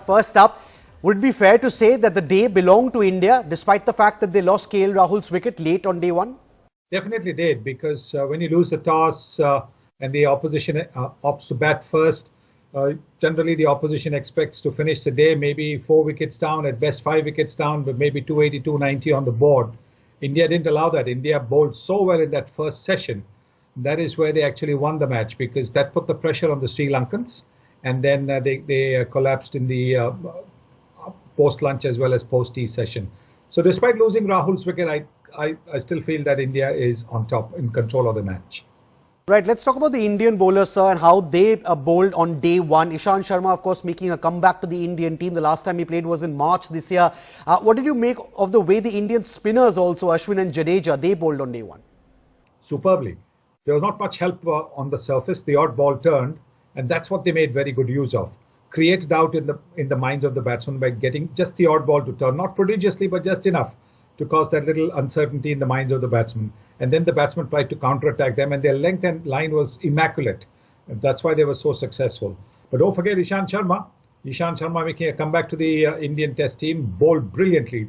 First up, would it be fair to say that the day belonged to India, despite the fact that they lost KL Rahul's wicket late on day one? Definitely did, because when you lose the toss and the opposition opts to bat first, generally the opposition expects to finish the day maybe 4 wickets down, at best 5 wickets down, but maybe 280, 290 on the board. India didn't allow that. India bowled so well in that first session. That is where they actually won the match, because that put the pressure on the Sri Lankans, and then they collapsed in the post-lunch as well as post-tea session. So despite losing Rahul's wicket, I still feel that India is on top, in control of the match. Right, let's talk about the Indian bowlers, sir, and how they bowled on day one. Ishant Sharma, of course, making a comeback to the Indian team. The last time he played was in March this year. What did you make of the way the Indian spinners also, Ashwin and Jadeja, they bowled on day one? Superbly. There was not much help on the surface. The odd ball turned, and that's what they made very good use of. Created doubt in the minds of the batsmen by getting just the odd ball to turn, not prodigiously, but just enough to cause that little uncertainty in the minds of the batsmen. And then the batsmen tried to counterattack them, and their length and line was immaculate. And that's why they were so successful. But don't forget Ishant Sharma. Ishant Sharma making a comeback to the Indian Test team, bowled brilliantly.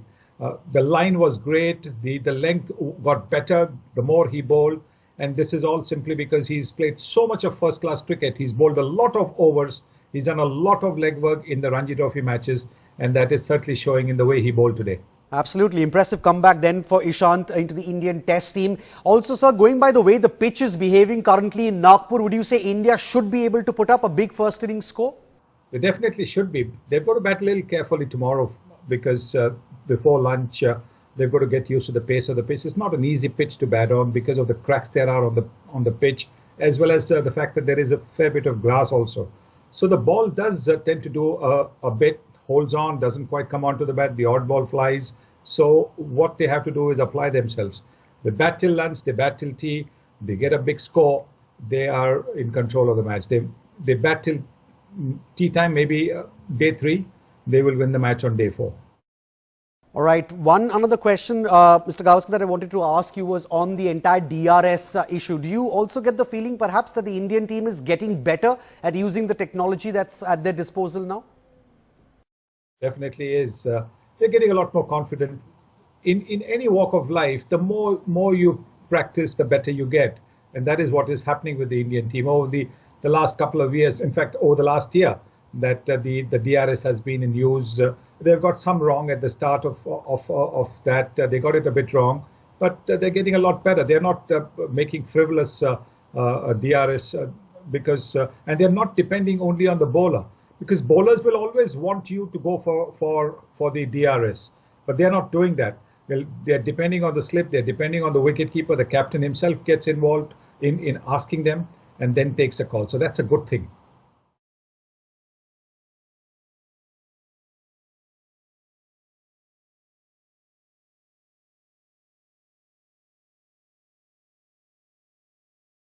The line was great. The length got better the more he bowled. And this is all simply because he's played so much of first-class cricket. He's bowled a lot of overs. He's done a lot of legwork in the Ranji Trophy matches. And that is certainly showing in the way he bowled today. Absolutely. Impressive comeback then for Ishant into the Indian Test team. Also, sir, going by the way the pitch is behaving currently in Nagpur, would you say India should be able to put up a big first inning score? They definitely should be. They've got to bat a little carefully tomorrow, because before lunch, they've got to get used to the pace of the pitch. It's not an easy pitch to bat on because of the cracks there are on the pitch, as well as the fact that there is a fair bit of grass also. So the ball does tend to do a bit, holds on, doesn't quite come onto the bat, the odd ball flies. So what they have to do is apply themselves. They bat till lunch, they bat till tea, they get a big score, they are in control of the match. They bat till tea time, maybe day 3, they will win the match on day 4. All right. Another question, Mr. Gavaskar, that I wanted to ask you was on the entire DRS issue. Do you also get the feeling perhaps that the Indian team is getting better at using the technology that's at their disposal now? Definitely is. They're getting a lot more confident. In any walk of life, the more you practice, the better you get. And that is what is happening with the Indian team over the last couple of years. In fact, over the last year, that the DRS has been in use. They've got some wrong at the start of that. They got it a bit wrong, but they're getting a lot better. They're not making frivolous DRS and they're not depending only on the bowler, because bowlers will always want you to go for the DRS, but they're not doing that. They're depending on the slip. They're depending on the wicketkeeper. The captain himself gets involved in asking them and then takes a call. So that's a good thing.